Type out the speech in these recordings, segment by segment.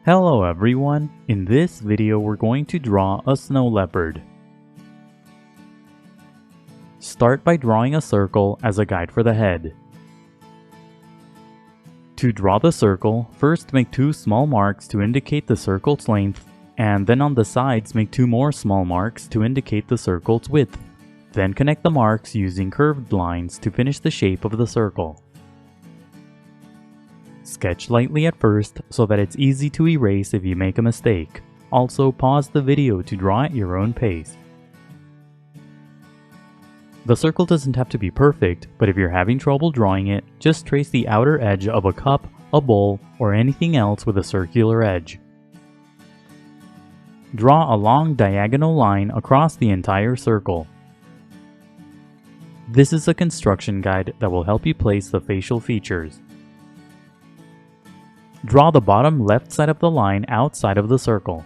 Hello everyone, in this video we're going to draw a snow leopard. Start by drawing a circle as a guide for the head. To draw the circle, first make two small marks to indicate the circle's length, and then on the sides make two more small marks to indicate the circle's width. Then connect the marks using curved lines to finish the shape of the circle. Sketch lightly at first so that it's easy to erase if you make a mistake. Also pause the video to draw at your own pace. The circle doesn't have to be perfect, but if you're having trouble drawing it, just trace the outer edge of a cup, a bowl, or anything else with a circular edge. Draw a long diagonal line across the entire circle. This is a construction guide that will help you place the facial features. Draw the bottom left side of the line outside of the circle.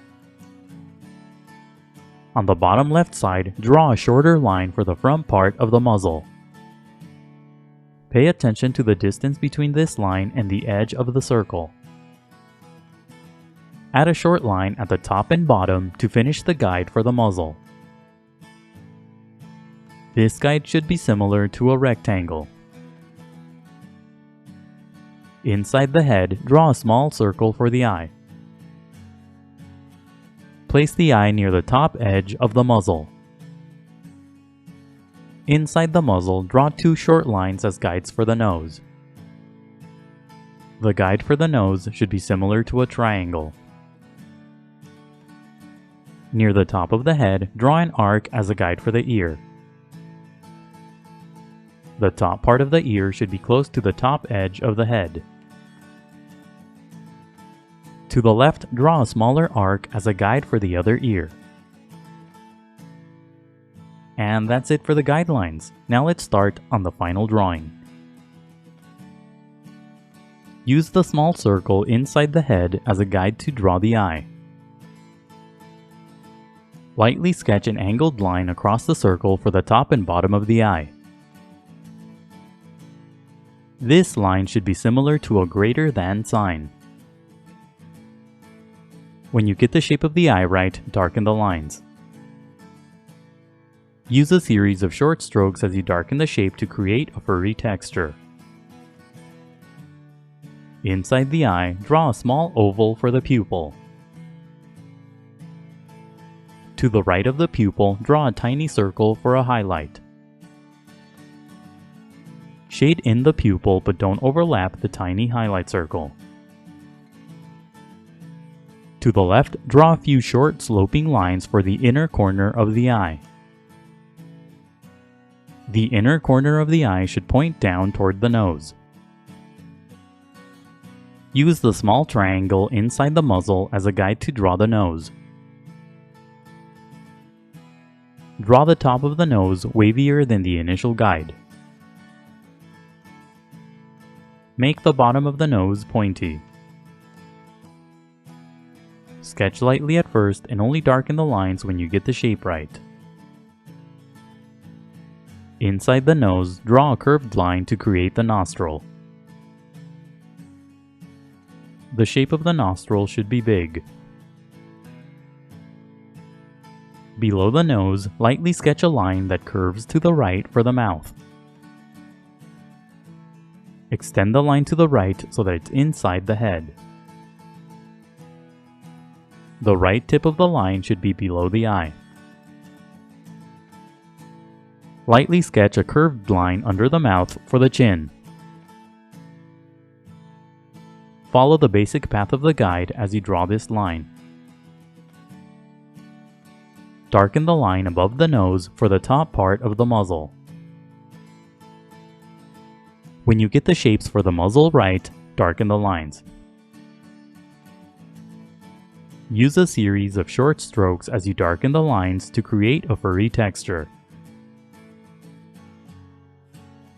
On the bottom left side, draw a shorter line for the front part of the muzzle. Pay attention to the distance between this line and the edge of the circle. Add a short line at the top and bottom to finish the guide for the muzzle. This guide should be similar to a rectangle. Inside the head, draw a small circle for the eye. Place the eye near the top edge of the muzzle. Inside the muzzle, draw two short lines as guides for the nose. The guide for the nose should be similar to a triangle. Near the top of the head, draw an arc as a guide for the ear. The top part of the ear should be close to the top edge of the head. To the left, draw a smaller arc as a guide for the other ear. And that's it for the guidelines. Now let's start on the final drawing. Use the small circle inside the head as a guide to draw the eye. Lightly sketch an angled line across the circle for the top and bottom of the eye. This line should be similar to a greater than sign. When you get the shape of the eye right, darken the lines. Use a series of short strokes as you darken the shape to create a furry texture. Inside the eye, draw a small oval for the pupil. To the right of the pupil, draw a tiny circle for a highlight. Shade in the pupil but don't overlap the tiny highlight circle. To the left, draw a few short sloping lines for the inner corner of the eye. The inner corner of the eye should point down toward the nose. Use the small triangle inside the muzzle as a guide to draw the nose. Draw the top of the nose wavier than the initial guide. Make the bottom of the nose pointy. Sketch lightly at first and only darken the lines when you get the shape right. Inside the nose, draw a curved line to create the nostril. The shape of the nostril should be big. Below the nose, lightly sketch a line that curves to the right for the mouth. Extend the line to the right so that it's inside the head. The right tip of the line should be below the eye. Lightly sketch a curved line under the mouth for the chin. Follow the basic path of the guide as you draw this line. Darken the line above the nose for the top part of the muzzle. When you get the shapes for the muzzle right, darken the lines. Use a series of short strokes as you darken the lines to create a furry texture.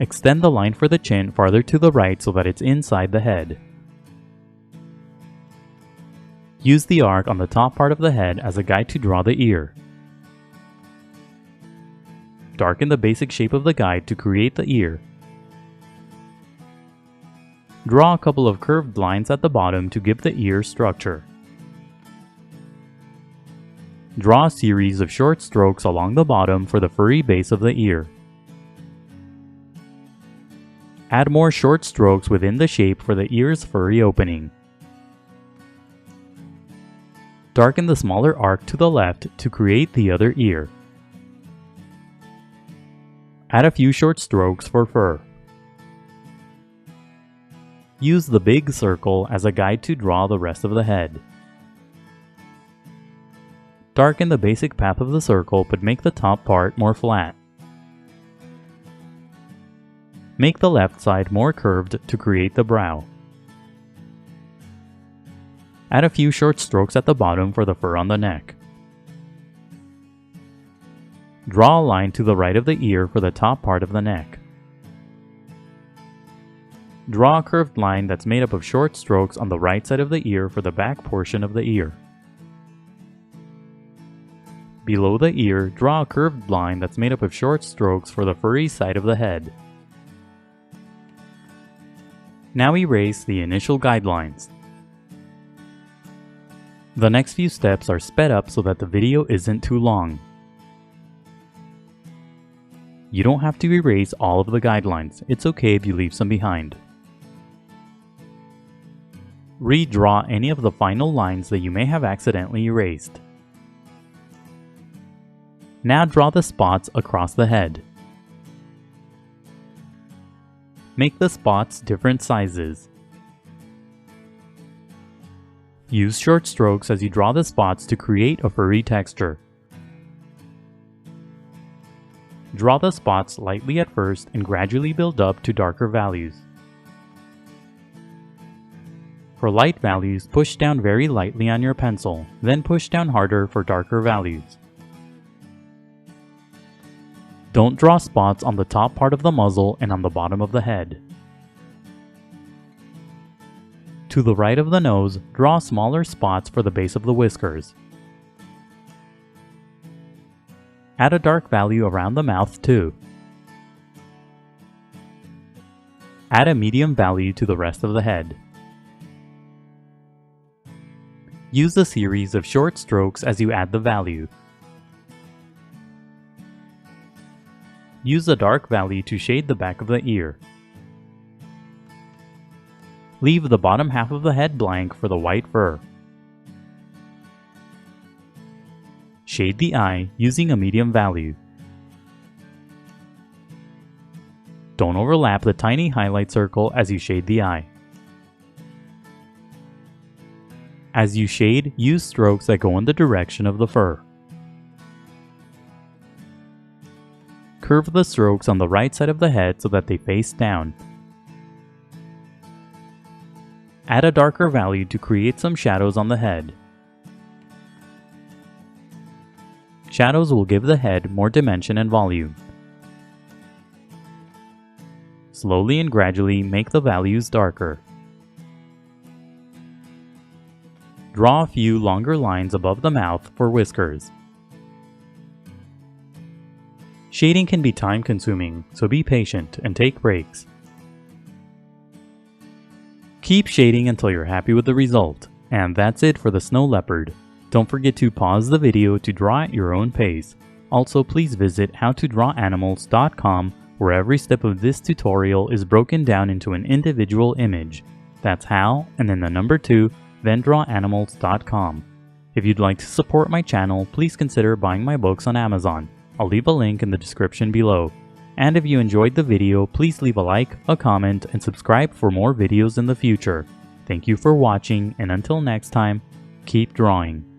Extend the line for the chin farther to the right so that it's inside the head. Use the arc on the top part of the head as a guide to draw the ear. Darken the basic shape of the guide to create the ear. Draw a couple of curved lines at the bottom to give the ear structure. Draw a series of short strokes along the bottom for the furry base of the ear. Add more short strokes within the shape for the ear's furry opening. Darken the smaller arc to the left to create the other ear. Add a few short strokes for fur. Use the big circle as a guide to draw the rest of the head. Darken the basic path of the circle, but make the top part more flat. Make the left side more curved to create the brow. Add a few short strokes at the bottom for the fur on the neck. Draw a line to the right of the ear for the top part of the neck. Draw a curved line that's made up of short strokes on the right side of the ear for the back portion of the ear. Below the ear, draw a curved line that's made up of short strokes for the furry side of the head. Now erase the initial guidelines. The next few steps are sped up so that the video isn't too long. You don't have to erase all of the guidelines, it's okay if you leave some behind. Redraw any of the final lines that you may have accidentally erased. Now draw the spots across the head. Make the spots different sizes. Use short strokes as you draw the spots to create a furry texture. Draw the spots lightly at first and gradually build up to darker values. For light values, push down very lightly on your pencil, then push down harder for darker values. Don't draw spots on the top part of the muzzle and on the bottom of the head. To the right of the nose, draw smaller spots for the base of the whiskers. Add a dark value around the mouth too. Add a medium value to the rest of the head. Use a series of short strokes as you add the value. Use a dark value to shade the back of the ear. Leave the bottom half of the head blank for the white fur. Shade the eye using a medium value. Don't overlap the tiny highlight circle as you shade the eye. As you shade, use strokes that go in the direction of the fur. Curve the strokes on the right side of the head so that they face down. Add a darker value to create some shadows on the head. Shadows will give the head more dimension and volume. Slowly and gradually make the values darker. Draw a few longer lines above the mouth for whiskers. Shading can be time-consuming, so be patient and take breaks. Keep shading until you're happy with the result. And that's it for the Snow Leopard. Don't forget to pause the video to draw at your own pace. Also, please visit howtodrawanimals.com where every step of this tutorial is broken down into an individual image. That's how, and then the number 2, then drawanimals.com. If you'd like to support my channel, please consider buying my books on Amazon. I'll leave a link in the description below. And if you enjoyed the video, please leave a like, a comment, and subscribe for more videos in the future. Thank you for watching, and until next time, keep drawing.